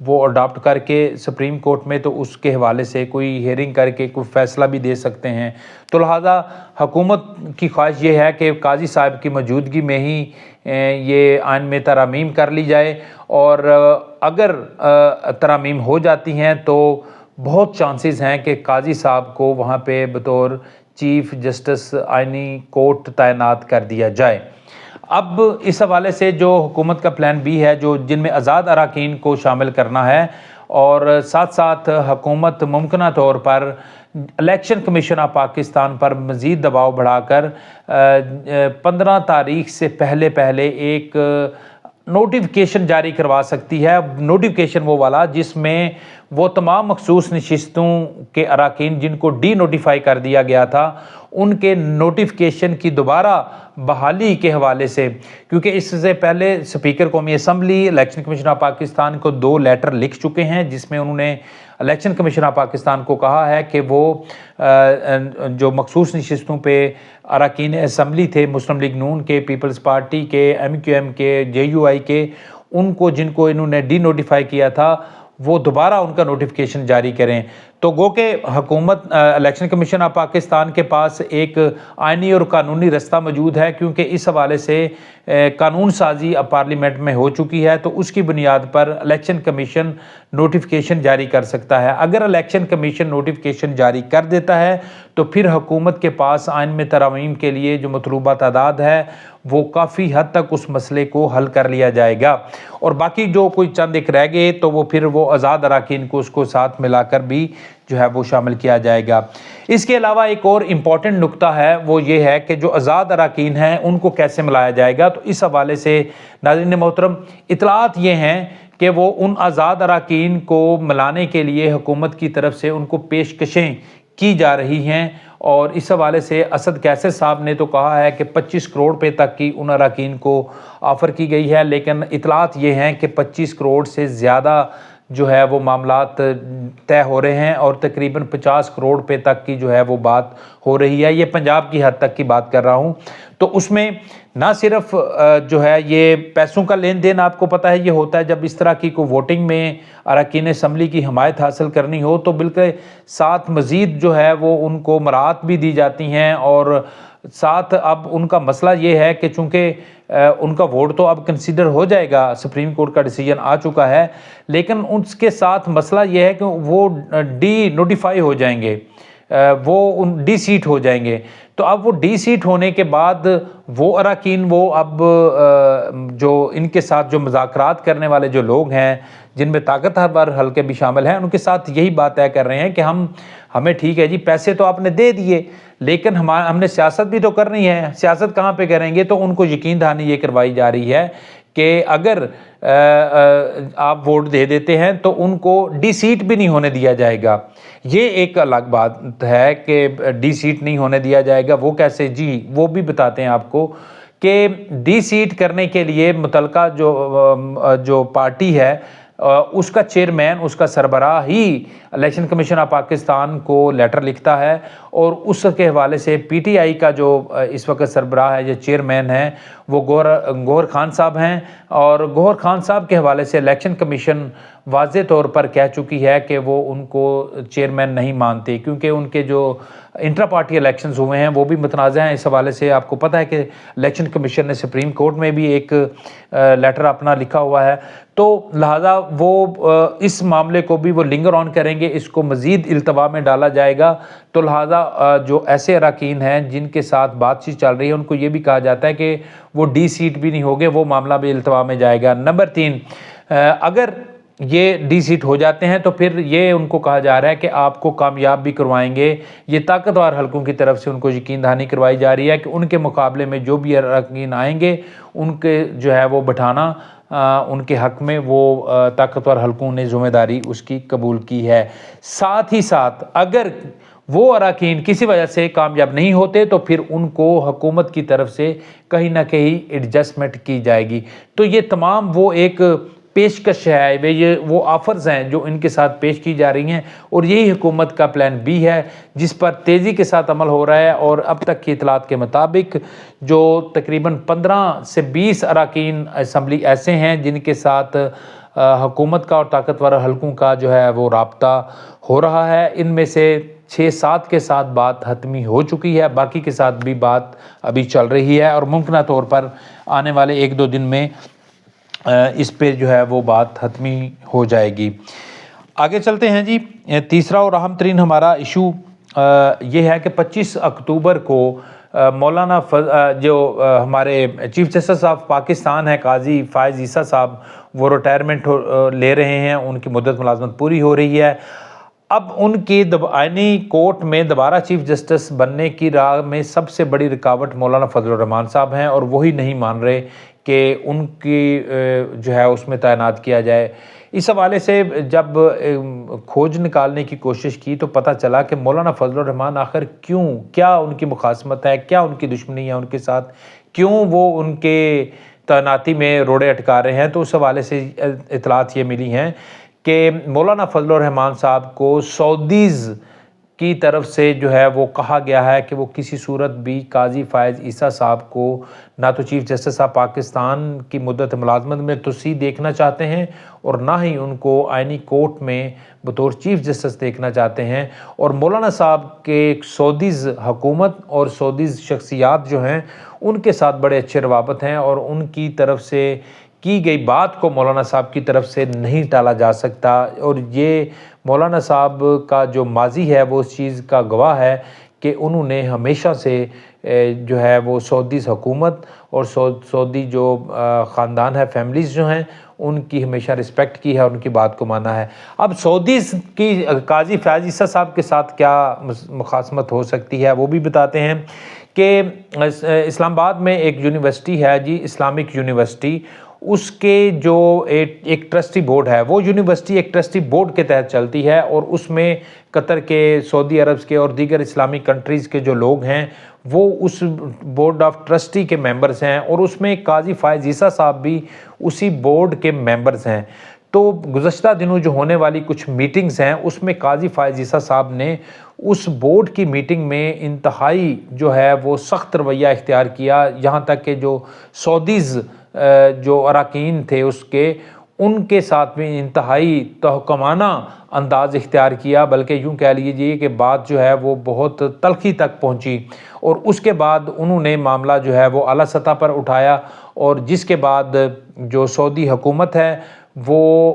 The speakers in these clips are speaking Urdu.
وہ اڈاپٹ کر کے سپریم کورٹ میں تو اس کے حوالے سے کوئی ہیئرنگ کر کے کوئی فیصلہ بھی دے سکتے ہیں. تو لہٰذا حکومت کی خواہش یہ ہے کہ قاضی صاحب کی موجودگی میں ہی یہ آئین میں ترامیم کر لی جائے، اور اگر ترامیم ہو جاتی ہیں تو بہت چانسز ہیں کہ قاضی صاحب کو وہاں پہ بطور چیف جسٹس آئینی کورٹ تعینات کر دیا جائے. اب اس حوالے سے جو حکومت کا پلان بی ہے، جن میں آزاد اراکین کو شامل کرنا ہے، اور ساتھ ساتھ حکومت ممکنہ طور پر الیکشن کمیشن آف پاکستان پر مزید دباؤ بڑھا کر 15 تاریخ سے پہلے ایک نوٹیفیکیشن جاری کروا سکتی ہے. نوٹیفیکیشن وہ والا جس میں وہ تمام مخصوص نشستوں کے اراکین جن کو ڈی نوٹیفائی کر دیا گیا تھا، ان کے نوٹیفیکیشن کی دوبارہ بحالی کے حوالے سے، کیونکہ اس سے پہلے اسپیکر قومی assembly election commission of Pakistan کو 2 لیٹر لکھ چکے ہیں، جس میں انہوں نے الیکشن کمیشن آف پاکستان کو کہا ہے کہ وہ جو مخصوص نشستوں پہ اراکین اسمبلی تھے، مسلم لیگ نون کے، پیپلز پارٹی کے، MQM کے، JUI کے، ان کو جن کو انہوں نے ڈی نوٹیفائی کیا تھا، وہ دوبارہ ان کا نوٹیفیکیشن جاری کریں. تو گو کہ حکومت الیکشن کمیشن آف پاکستان کے پاس ایک آئینی اور قانونی رستہ موجود ہے، کیونکہ اس حوالے سے قانون سازی اب پارلیمنٹ میں ہو چکی ہے، تو اس کی بنیاد پر الیکشن کمیشن نوٹیفیکیشن جاری کر سکتا ہے. اگر الیکشن کمیشن نوٹیفیکیشن جاری کر دیتا ہے تو پھر حکومت کے پاس آئین میں ترامیم کے لیے جو مطلوبہ تعداد ہے وہ کافی حد تک اس مسئلے کو حل کر لیا جائے گا، اور باقی جو کوئی چند ایک رہ گئے تو وہ پھر وہ آزاد اراکین کو اس کو ساتھ ملا کر بھی جو ہے وہ شامل کیا جائے گا. اس کے علاوہ ایک اور امپورٹنٹ نکتہ ہے، وہ یہ ہے کہ جو آزاد اراکین ہیں ان کو کیسے ملایا جائے گا. تو اس حوالے سے ناظرین محترم اطلاعات یہ ہیں کہ وہ ان آزاد اراکین کو ملانے کے لیے حکومت کی طرف سے ان کو پیشکشیں کی جا رہی ہیں، اور اس حوالے سے اسد کیسر صاحب نے تو کہا ہے کہ 25 کروڑ روپے تک کی ان اراکین کو آفر کی گئی ہے، لیکن اطلاعات یہ ہیں کہ 25 کروڑ سے زیادہ جو ہے وہ معاملات طے ہو رہے ہیں، اور تقریباً 50 کروڑ روپے تک کی جو ہے وہ بات ہو رہی ہے. یہ پنجاب کی حد تک کی بات کر رہا ہوں. تو اس میں نہ صرف جو ہے یہ پیسوں کا لین دین، آپ کو پتہ ہے یہ ہوتا ہے جب اس طرح کی کوئی ووٹنگ میں اراکین اسمبلی کی حمایت حاصل کرنی ہو، تو بالکل ساتھ مزید جو ہے وہ ان کو مراعات بھی دی جاتی ہیں، اور ساتھ اب ان کا مسئلہ یہ ہے کہ چونکہ ان کا ووٹ تو اب کنسیڈر ہو جائے گا، سپریم کورٹ کا ڈیسیجن آ چکا ہے، لیکن اس کے ساتھ مسئلہ یہ ہے کہ وہ ڈی نوٹیفائی ہو جائیں گے، وہ ڈی سیٹ ہو جائیں گے. تو اب وہ ڈی سیٹ ہونے کے بعد وہ اراکین وہ اب جو ان کے ساتھ جو مذاکرات کرنے والے جو لوگ ہیں، جن میں طاقتور حلقے بھی شامل ہیں، ان کے ساتھ یہی بات طے کر رہے ہیں کہ ہمیں ٹھیک ہے جی، پیسے تو آپ نے دے دیے، لیکن ہم نے سیاست بھی تو کرنی ہے. سیاست کہاں پہ کریں گے؟ تو ان کو یقین دہانی یہ کروائی جا رہی ہے کہ اگر آپ ووٹ دے دیتے ہیں تو ان کو ڈی سیٹ بھی نہیں ہونے دیا جائے گا. یہ ایک الگ بات ہے کہ ڈی سیٹ نہیں ہونے دیا جائے گا. وہ کیسے؟ جی وہ بھی بتاتے ہیں آپ کو کہ ڈی سیٹ کرنے کے لیے متعلقہ جو پارٹی ہے اس کا چیئرمین، اس کا سربراہ ہی الیکشن کمیشن آف پاکستان کو لیٹر لکھتا ہے، اور اس کے حوالے سے PTI کا جو اس وقت سربراہ ہے یا چیئرمین ہے وہ گوہر خان صاحب ہیں، اور گوہر خان صاحب کے حوالے سے الیکشن کمیشن واضح طور پر کہہ چکی ہے کہ وہ ان کو چیئرمین نہیں مانتے، کیونکہ ان کے جو انٹرا پارٹی الیکشنز ہوئے ہیں وہ بھی متنازع ہیں. اس حوالے سے آپ کو پتہ ہے کہ الیکشن کمیشن نے سپریم کورٹ میں بھی ایک لیٹر اپنا لکھا ہوا ہے. تو لہٰذا وہ اس معاملے کو بھی وہ لنگر آن کریں گے، اس کو مزید التوا میں ڈالا جائے گا. تو لہٰذا جو ایسے اراکین ہیں جن کے ساتھ بات چیت چل رہی ہے ان کو یہ بھی کہا جاتا ہے کہ وہ ڈی سیٹ بھی نہیں ہوگے، وہ معاملہ بھی التوا میں جائے گا. نمبر 3، اگر یہ ڈی سیٹ ہو جاتے ہیں تو پھر یہ ان کو کہا جا رہا ہے کہ آپ کو کامیاب بھی کروائیں گے. یہ طاقتور حلقوں کی طرف سے ان کو یقین دہانی کروائی جا رہی ہے کہ ان کے مقابلے میں جو بھی اراکین آئیں گے ان کے جو ہے وہ بٹھانا ان کے حق میں وہ طاقتور حلقوں نے ذمہ داری اس کی قبول کی ہے. ساتھ ہی ساتھ اگر وہ اراکین کسی وجہ سے کامیاب نہیں ہوتے تو پھر ان کو حکومت کی طرف سے کہیں نہ کہیں ایڈجسٹمنٹ کی جائے گی. تو یہ تمام وہ ایک پیشکش ہے، یہ وہ آفرز ہیں جو ان کے ساتھ پیش کی جا رہی ہیں، اور یہی حکومت کا پلان بی ہے جس پر تیزی کے ساتھ عمل ہو رہا ہے. اور اب تک کی اطلاعات کے مطابق جو تقریباً 15 سے 20 اراکین اسمبلی ایسے ہیں جن کے ساتھ حکومت کا اور طاقتور حلقوں کا جو ہے وہ رابطہ ہو رہا ہے۔ ان میں سے 6-7 کے ساتھ بات حتمی ہو چکی ہے، باقی کے ساتھ بھی بات ابھی چل رہی ہے اور ممکنہ طور پر آنے والے 1-2 دن میں اس پہ جو ہے وہ بات حتمی ہو جائے گی۔ آگے چلتے ہیں جی۔ تیسرا اور اہم ترین ہمارا ایشو یہ ہے کہ 25 اکتوبر کو مولانا جو ہمارے چیف جسٹس آف پاکستان ہیں قاضی فائز عیسیٰ صاحب، وہ ریٹائرمنٹ لے رہے ہیں، ان کی مدت ملازمت پوری ہو رہی ہے۔ اب ان کی آئینی کورٹ میں دوبارہ چیف جسٹس بننے کی راہ میں سب سے بڑی رکاوٹ مولانا فضل الرحمان صاحب ہیں، اور وہی نہیں مان رہے کہ ان کی جو ہے اس میں تعینات کیا جائے۔ اس حوالے سے جب کھوج نکالنے کی کوشش کی تو پتہ چلا کہ مولانا فضل الرحمان آخر کیا ان کی مخاصمت ہے، کیا ان کی دشمنی ہے ان کے ساتھ، کیوں وہ ان کے تعیناتی میں روڑے اٹکا رہے ہیں۔ تو اس حوالے سے اطلاعات یہ ملی ہیں کہ مولانا فضل الرحمان صاحب کو سعودیز کی طرف سے جو ہے وہ کہا گیا ہے کہ وہ کسی صورت بھی قاضی فائز عیسیٰ صاحب کو نہ تو چیف جسٹس آف پاکستان کی مدت ملازمت میں توسیع دیکھنا چاہتے ہیں اور نہ ہی ان کو آئینی کورٹ میں بطور چیف جسٹس دیکھنا چاہتے ہیں۔ اور مولانا صاحب کے سعودیز حکومت اور سعودیز شخصیات جو ہیں ان کے ساتھ بڑے اچھے روابط ہیں، اور ان کی طرف سے کی گئی بات کو مولانا صاحب کی طرف سے نہیں ٹالا جا سکتا، اور یہ مولانا صاحب کا جو ماضی ہے وہ اس چیز کا گواہ ہے کہ انہوں نے ہمیشہ سے جو ہے وہ سعودیز حکومت اور سعودی جو خاندان ہے، فیملیز جو ہیں، ان کی ہمیشہ رسپیکٹ کی ہے، ان کی بات کو مانا ہے۔ اب سعودیز کی قاضی فائز عیسیٰ صاحب کے ساتھ کیا مخاصمت ہو سکتی ہے وہ بھی بتاتے ہیں کہ اسلام آباد میں ایک یونیورسٹی ہے جی، اسلامک یونیورسٹی، اس کے جو ایک ٹرسٹی بورڈ ہے، وہ یونیورسٹی ایک ٹرسٹی بورڈ کے تحت چلتی ہے، اور اس میں قطر کے، سعودی عرب کے اور دیگر اسلامی کنٹریز کے جو لوگ ہیں وہ اس بورڈ آف ٹرسٹی کے ممبرز ہیں، اور اس میں قاضی فائز عیسیٰ صاحب بھی اسی بورڈ کے ممبرز ہیں۔ تو گزشتہ دنوں جو ہونے والی کچھ میٹنگز ہیں اس میں قاضی فائز عیسیٰ صاحب نے اس بورڈ کی میٹنگ میں انتہائی جو ہے وہ سخت رویہ اختیار کیا، یہاں تک کہ جو سعودیز جو اراکین تھے اس کے، ان کے ساتھ بھی انتہائی تحکمانہ انداز اختیار کیا، بلکہ یوں کہہ لیجیے کہ بات جو ہے وہ بہت تلخی تک پہنچی، اور اس کے بعد انہوں نے معاملہ جو ہے وہ اعلیٰ سطح پر اٹھایا، اور جس کے بعد جو سعودی حکومت ہے وہ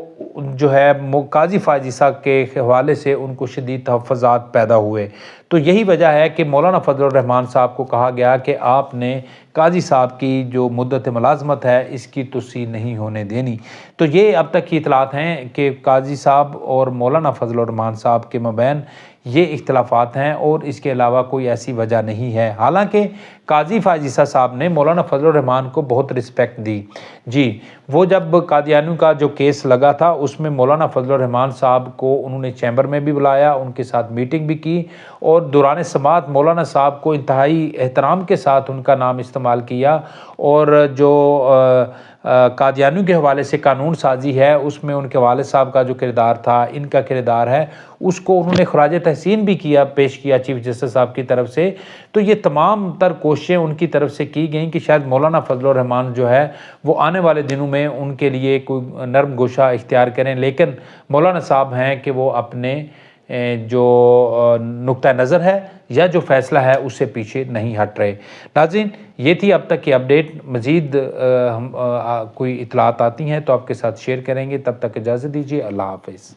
جو ہے قاضی فائز عیسیٰ کے حوالے سے ان کو شدید تحفظات پیدا ہوئے۔ تو یہی وجہ ہے کہ مولانا فضل الرحمان صاحب کو کہا گیا کہ آپ نے قاضی صاحب کی جو مدت ملازمت ہے اس کی توسیع نہیں ہونے دینی۔ تو یہ اب تک کی اطلاعات ہیں کہ قاضی صاحب اور مولانا فضل الرحمان صاحب کے مابین یہ اختلافات ہیں، اور اس کے علاوہ کوئی ایسی وجہ نہیں ہے۔ حالانکہ قاضی فائز عیسیٰ صاحب نے مولانا فضل الرحمان کو بہت رسپیکٹ دی جی۔ وہ جب قادیانیوں کا جو کیس لگا تھا اس میں مولانا فضل الرحمان صاحب کو انہوں نے چیمبر میں بھی بلایا، ان کے ساتھ میٹنگ بھی کی، اور دوران سماعت مولانا صاحب کو انتہائی احترام کے ساتھ ان کا نام استعمال کیا، اور جو قادیانیوں کے حوالے سے قانون سازی ہے اس میں ان کے والد صاحب کا جو کردار تھا، ان کا کردار ہے، اس کو انہوں نے خراج تحسین بھی کیا، پیش کیا چیف جسٹس صاحب کی طرف سے۔ تو یہ تمام تر کوششیں ان کی طرف سے کی گئیں کہ شاید مولانا فضل الرحمان جو ہے وہ آنے والے دنوں میں ان کے لیے کوئی نرم گوشہ اختیار کریں، لیکن مولانا صاحب ہیں کہ وہ اپنے جو نقطہ نظر ہے یا جو فیصلہ ہے اس سے پیچھے نہیں ہٹ رہے۔ ناظرین، یہ تھی اب تک کی اپڈیٹ۔ مزید کوئی اطلاعات آتی ہیں تو آپ کے ساتھ شیئر کریں گے، تب تک اجازت دیجیے، اللہ حافظ۔